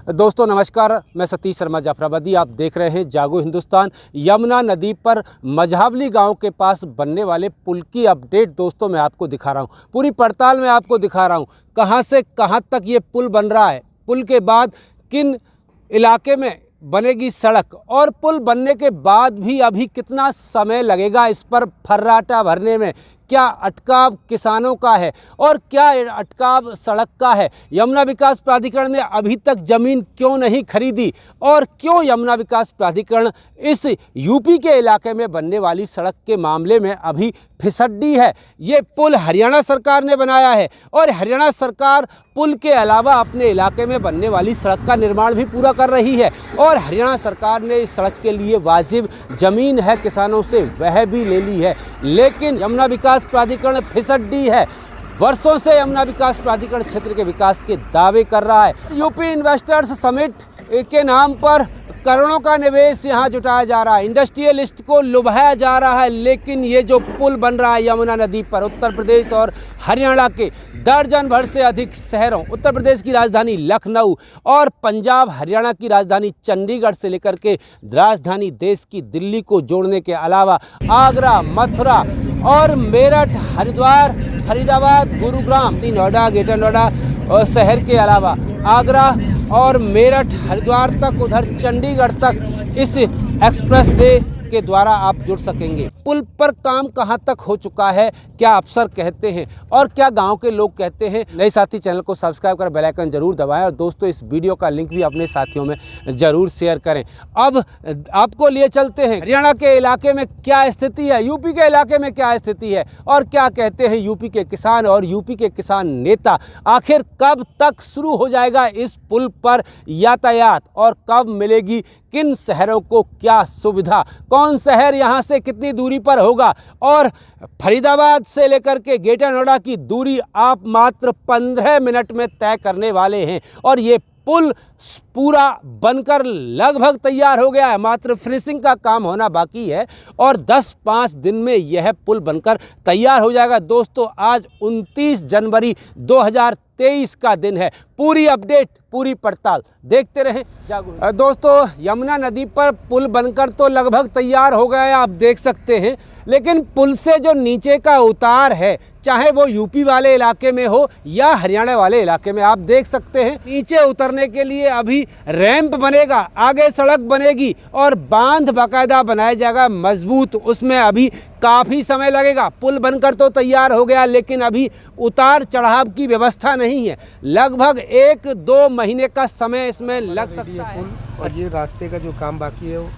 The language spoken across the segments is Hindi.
दोस्तों नमस्कार, मैं सतीश शर्मा जाफराबादी। आप देख रहे हैं जागो हिंदुस्तान। यमुना नदी पर मझावली गांव के पास बनने वाले पुल की अपडेट दोस्तों मैं आपको दिखा रहा हूं। पूरी पड़ताल में आपको दिखा रहा हूं कहां से कहां तक ये पुल बन रहा है, पुल के बाद किन इलाके में बनेगी सड़क, और पुल बनने के बाद भी अभी कितना समय लगेगा इस पर फर्राटा भरने में। क्या अटकाव किसानों का है और क्या अटकाव सड़क का है। यमुना विकास प्राधिकरण ने अभी तक ज़मीन क्यों नहीं खरीदी और क्यों यमुना विकास प्राधिकरण इस यूपी के इलाके में बनने वाली सड़क के मामले में अभी फिसड्डी है। ये पुल हरियाणा सरकार ने बनाया है और हरियाणा सरकार पुल के अलावा अपने इलाके में बनने वाली सड़क का निर्माण भी पूरा कर रही है, और हरियाणा सरकार ने इस सड़क के लिए वाजिब ज़मीन है किसानों से वह भी ले ली है। लेकिन यमुना विकास प्राधिकरण फिसड्डी है। वर्षों से यमुना विकास प्राधिकरण क्षेत्र के विकास के दावे कर रहा है। यूपी इन्वेस्टर्स समिट के नाम पर करोड़ों का निवेश यहाँ जुटाया जा रहा है, इंडस्ट्रियलिस्ट को लुभाया जा रहा है। लेकिन ये जो पुल बन रहा है यमुना नदी पर, उत्तर प्रदेश और हरियाणा के दर्जन भर से अधिक शहरों, उत्तर प्रदेश की राजधानी लखनऊ और पंजाब हरियाणा की राजधानी चंडीगढ़ से लेकर के राजधानी देश की दिल्ली को जोड़ने के अलावा आगरा, मथुरा और मेरठ, हरिद्वार, फरीदाबाद, गुरुग्राम, नोएडा, ग्रेटर नोएडा और शहर के अलावा आगरा और मेरठ, हरिद्वार तक, उधर चंडीगढ़ तक इस एक्सप्रेस वे के द्वारा आप जुड़ सकेंगे। पुल पर काम कहां तक हो चुका है, क्या अफसर कहते हैं और क्या गांव के लोग कहते हैं। नए साथी चैनल को सब्सक्राइब कर बेल आइकन जरूर दबाएं और दोस्तों इस वीडियो का लिंक भी अपने साथियों में जरूर शेयर करें। अब आपको लिए चलते हैं हरियाणा के इलाके में क्या स्थिति है, यूपी के इलाके में क्या स्थिति है और क्या कहते हैं यूपी के किसान और यूपी के किसान नेता। आखिर कब तक शुरू हो जाएगा इस पुल पर यातायात और कब मिलेगी किन शहरों को क्या सुविधा, कौन शहर यहाँ से कितनी दूरी पर होगा, और फरीदाबाद से लेकर के ग्रेटर नोएडा की दूरी आप मात्र 15 मिनट में तय करने वाले हैं। और ये पुल पूरा बनकर लगभग तैयार हो गया है, मात्र फिनिशिंग का काम होना बाकी है और 10-5 दिन में यह पुल बनकर तैयार हो जाएगा। दोस्तों आज 29 जनवरी 2023 का दिन है। पूरी अपडेट, पूरी पड़ताल देखते रहें जागो। दोस्तों यमुना नदी पर पुल बनकर तो लगभग तैयार हो गया है, आप देख सकते हैं, लेकिन पुल से जो नीचे का उतार है, चाहे वो यूपी वाले इलाके में हो या हरियाणा वाले इलाके में, आप देख सकते हैं नीचे उतरने के लिए अभी रैंप बनेगा, आगे सड़क बनेगी और बांध बाकायदा बनाया जाएगा मजबूत। उसमें अभी काफ़ी समय लगेगा। पुल बनकर तो तैयार हो गया लेकिन अभी उतार चढ़ाव की व्यवस्था नहीं है। लगभग 1-2 महीने का समय इसमें लग सकता है। और ये रास्ते का जो काम बाकी है वो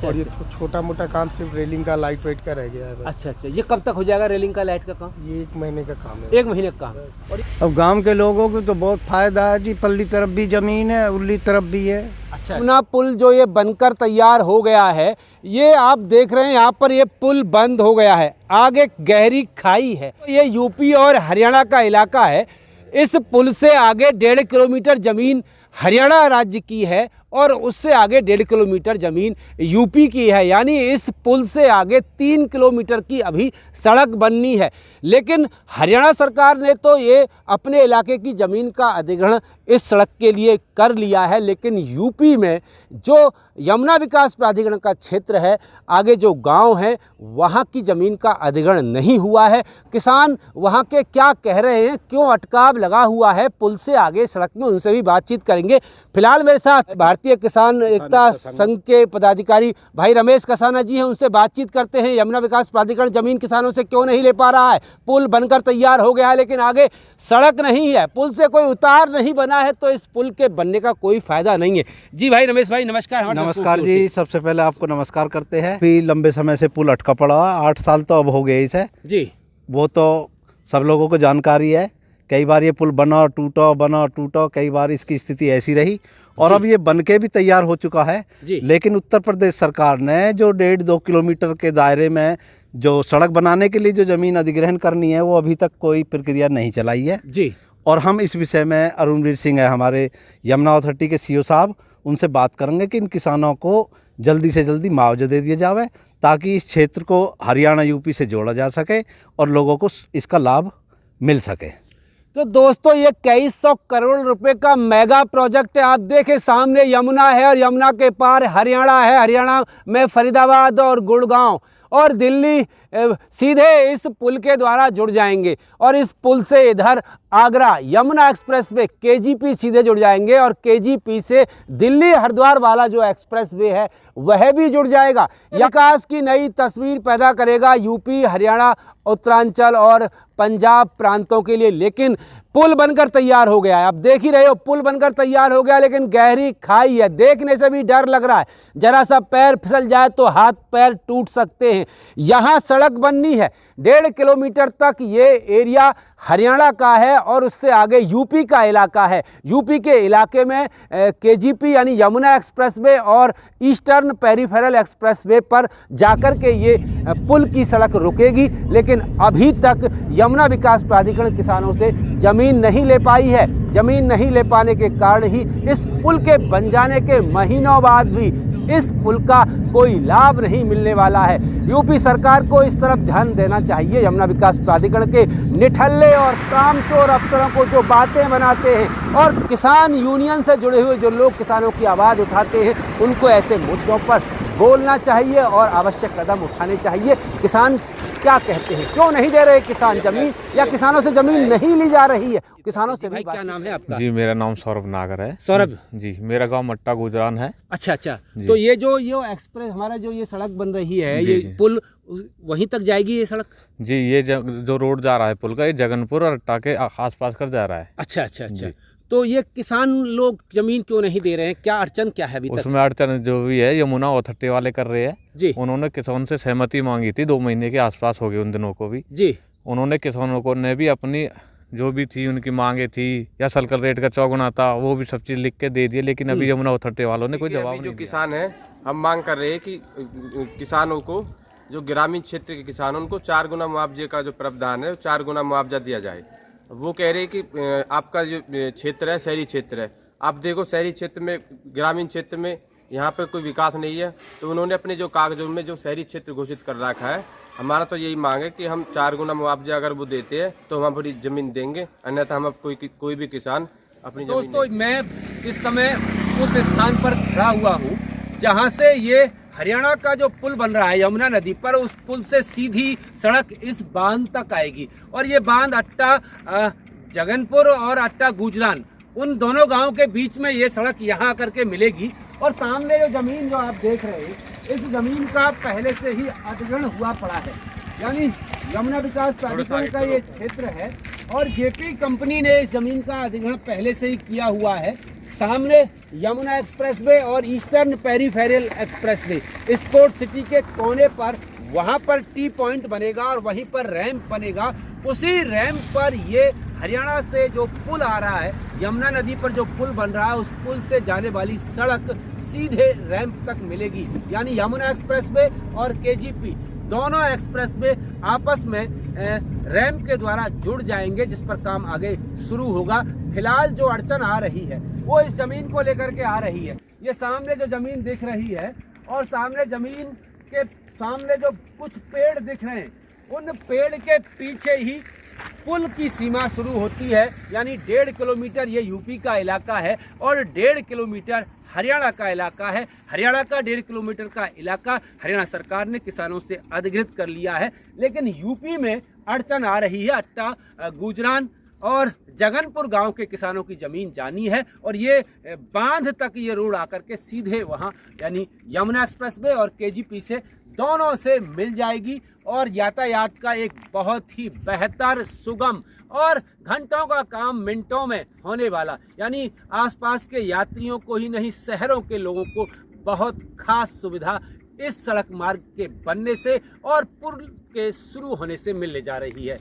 और ये छोटा मोटा काम सिर्फ रेलिंग का, लाइट वेट का रह गया है बस। अच्छा, ये कब तक हो जाएगा रेलिंग का, लाइट का काम? ये 1 महीने का काम है। 1 महीने का काम। और अब गांव के लोगों को तो बहुत फायदा है जी, पल्ली तरफ भी जमीन है, उर्ली तरफ भी है। अच्छा, यमुना पुल जो ये बनकर तैयार हो गया है, ये आप देख रहे हैं यहाँ पर ये पुल बंद हो गया है, आगे गहरी खाई है। ये यूपी और हरियाणा का इलाका है। इस पुल से आगे 1.5 किलोमीटर ज़मीन हरियाणा राज्य की है और उससे आगे 1.5 किलोमीटर ज़मीन यूपी की है, यानी इस पुल से आगे 3 किलोमीटर की अभी सड़क बननी है। लेकिन हरियाणा सरकार ने तो ये अपने इलाके की ज़मीन का अधिग्रहण इस सड़क के लिए कर लिया है, लेकिन यूपी में जो यमुना विकास प्राधिकरण का क्षेत्र है, आगे जो गांव है, वहां की ज़मीन का अधिग्रहण नहीं हुआ है। किसान वहां के क्या कह रहे हैं, क्यों अटकाव लगा हुआ है पुल से आगे सड़क में, उनसे भी बातचीत करेंगे। फिलहाल मेरे साथ भारतीय किसान एकता संघ के पदाधिकारी भाई रमेश कसाना जी हैं, उनसे बातचीत करते हैं। यमुना विकास प्राधिकरण ज़मीन किसानों से क्यों नहीं ले पा रहा है, पुल बनकर तैयार हो गया है लेकिन आगे सड़क नहीं है, पुल से कोई उतार नहीं बना है, तो इस पुल के बनने का कोई फायदा नहीं है। जी भाई रमेश भाई नमस्कार। नमस्कार जी, सबसे पहले आपको नमस्कार करते हैं। भी लंबे समय से पुल अटका पड़ा, 8 साल तो अब हो गए इसे जी, वो तो सब लोगों को जानकारी है। कई बार ये पुल बना टूटा, कई बार इसकी स्थिति ऐसी रही और अब ये बन के भी तैयार हो चुका है। लेकिन उत्तर प्रदेश सरकार ने जो 1.5-2 किलोमीटर के दायरे में जो सड़क बनाने के लिए जो ज़मीन अधिग्रहण करनी है, वो अभी तक कोई प्रक्रिया नहीं चलाई है जी। और हम इस विषय में अरुणवीर सिंह है हमारे यमुना अथॉरिटी के सीओ साहब, उनसे बात करेंगे कि इन किसानों को जल्दी से जल्दी मुआवजा दे दिया जाए ताकि इस क्षेत्र को हरियाणा यूपी से जोड़ा जा सके और लोगों को इसका लाभ मिल सके। तो दोस्तों ये कई सौ करोड़ रुपए का मेगा प्रोजेक्ट है। आप देखें सामने यमुना है और यमुना के पार हरियाणा है। हरियाणा में फरीदाबाद और गुड़गांव और दिल्ली सीधे इस पुल के द्वारा जुड़ जाएंगे और इस पुल से इधर Agra Yamuna express way KGP सीधे जुड़ जाएंगे और केजीपी से दिल्ली हरिद्वार वाला जो एक्सप्रेस वे है वह भी जुड़ जाएगा। विकास की नई तस्वीर पैदा करेगा यूपी, हरियाणा, उत्तरांचल और पंजाब प्रांतों के लिए। लेकिन पुल बनकर तैयार हो गया है, आप देख ही रहे हो, पुल बनकर तैयार हो गया, लेकिन गहरी खाई है, देखने से भी डर लग रहा है। जरा सा पैर फिसल जाए तो हाथ पैर टूट सकते हैं। यहाँ सड़क बननी है, 1.5 किलोमीटर तक ये एरिया हरियाणा का है और उससे आगे यूपी का इलाका है। यूपी के इलाके में केजीपी यानी यमुना एक्सप्रेसवे और ईस्टर्न पेरिफेरल एक्सप्रेसवे पर जाकर के ये पुल की सड़क रुकेगी। लेकिन अभी तक यमुना विकास प्राधिकरण किसानों से जमीन नहीं ले पाई है। जमीन नहीं ले पाने के कारण ही इस पुल के बन जाने के महीनों बाद भी इस पुल का कोई लाभ नहीं मिलने वाला है। यूपी सरकार को इस तरफ ध्यान देना चाहिए। यमुना विकास प्राधिकरण के निठल्ले और कामचोर अफसरों को जो बातें बनाते हैं और किसान यूनियन से जुड़े हुए जो लोग किसानों की आवाज़ उठाते हैं उनको ऐसे मुद्दों पर बोलना चाहिए और आवश्यक कदम उठाने चाहिए। किसान क्या कहते हैं, क्यों नहीं दे रहे किसान जमीन, या किसानों से जमीन नहीं ली जा रही है? किसानों से भी क्या नाम है आपका? जी मेरा नाम सौरभ नागर है। सौरभ जी, मेरा गांव मट्टा गुजरान है। अच्छा। तो ये जो एक्सप्रेस हमारा जो ये सड़क बन रही है, ये पुल वहीं तक जाएगी ये सड़क? जी, ये जो रोड जा रहा है पुल का, ये जगनपुर और अट्टा के आसपास कर जा रहा है। अच्छा। तो ये किसान लोग जमीन क्यों नहीं दे रहे हैं, क्या अड़चन क्या है अभी तक? उसमें अड़चन जो भी है यमुना अथॉरिटी वाले कर रहे हैं जी। उन्होंने किसान से सहमति मांगी थी, 2 महीने के आसपास हो गए उन दिनों को भी जी। उन्होंने किसानों को ने भी अपनी जो भी थी उनकी मांगे थी या सर्कल रेट का चौगुना था वो भी सब चीज़ लिख के दे दिए। लेकिन अभी यमुना अथॉरिटी वालों ने कोई जवाब नहीं दिया। जो किसान है, हम मांग कर रहे हैं कि किसानों को, जो ग्रामीण क्षेत्र के किसान उनको 4 गुना मुआवजे का जो प्रावधान है 4 गुना मुआवजा दिया जाए। वो कह रहे हैं कि आपका जो क्षेत्र है शहरी क्षेत्र है, आप देखो शहरी क्षेत्र में, ग्रामीण क्षेत्र में यहाँ पर कोई विकास नहीं है, तो उन्होंने अपने जो कागजों में जो शहरी क्षेत्र घोषित कर रखा है। हमारा तो यही मांग है कि हम 4 गुना मुआवजा अगर वो देते हैं तो हम अपनी ज़मीन देंगे, अन्यथा हम अब कोई भी किसान अपनी दोस्तों मैं इस समय उस स्थान पर खड़ा हुआ हूँ जहाँ से ये हरियाणा का जो पुल बन रहा है यमुना नदी पर, उस पुल से सीधी सड़क इस बांध तक आएगी और ये बांध अट्टा जगनपुर और अट्टा गुजरान, उन दोनों गांव के बीच में ये सड़क यहाँ आकर के मिलेगी। और सामने जो जमीन जो आप देख रहे हैं, इस जमीन का पहले से ही अधिग्रहण हुआ पड़ा है, यानी यमुना विकास प्राधिकरण का ये क्षेत्र है और जेपी कंपनी ने इस जमीन का अधिग्रहण पहले से ही किया हुआ है। सामने यमुना एक्सप्रेसवे और eastern peripheral expressway, sport city के कोने पर वहाँ पर टी पॉइंट बनेगा और वहीं पर रैंप बनेगा। उसी रैंप पर ये हरियाणा से जो पुल आ रहा है, यमुना नदी पर जो पुल बन रहा है, उस पुल से जाने वाली सड़क सीधे रैंप तक मिलेगी। यानी यमुना एक्सप्रेसवे और केजीपी दोनों एक्सप्रेसवे आपस में रैंप के द्वारा जुड़ जाएंगे, जिस पर काम आगे शुरू होगा। फिलहाल जो अड़चन आ रही है वो इस जमीन को लेकर के आ रही है। ये सामने जो जमीन दिख रही है और सामने जमीन के सामने जो कुछ पेड़ दिख रहे हैं, उन पेड़ के पीछे ही पुल की सीमा शुरू होती है। यानी 1.5 किलोमीटर ये यूपी का इलाका है और 1.5 किलोमीटर हरियाणा का इलाका है। हरियाणा का 1.5 किलोमीटर का इलाका हरियाणा सरकार ने किसानों से अधिग्रहित कर लिया है। लेकिन यूपी में अड़चन आ रही है। अट्टा गुजरान और जगनपुर गांव के किसानों की ज़मीन जानी है और ये बांध तक ये रोड आकर के सीधे वहाँ यानी यमुना एक्सप्रेसवे और केजीपी से दोनों से मिल जाएगी और यातायात का एक बहुत ही बेहतर, सुगम और घंटों का काम मिनटों में होने वाला, यानी आसपास के यात्रियों को ही नहीं शहरों के लोगों को बहुत खास सुविधा इस सड़क मार्ग के बनने से और पुल के शुरू होने से मिलने जा रही है।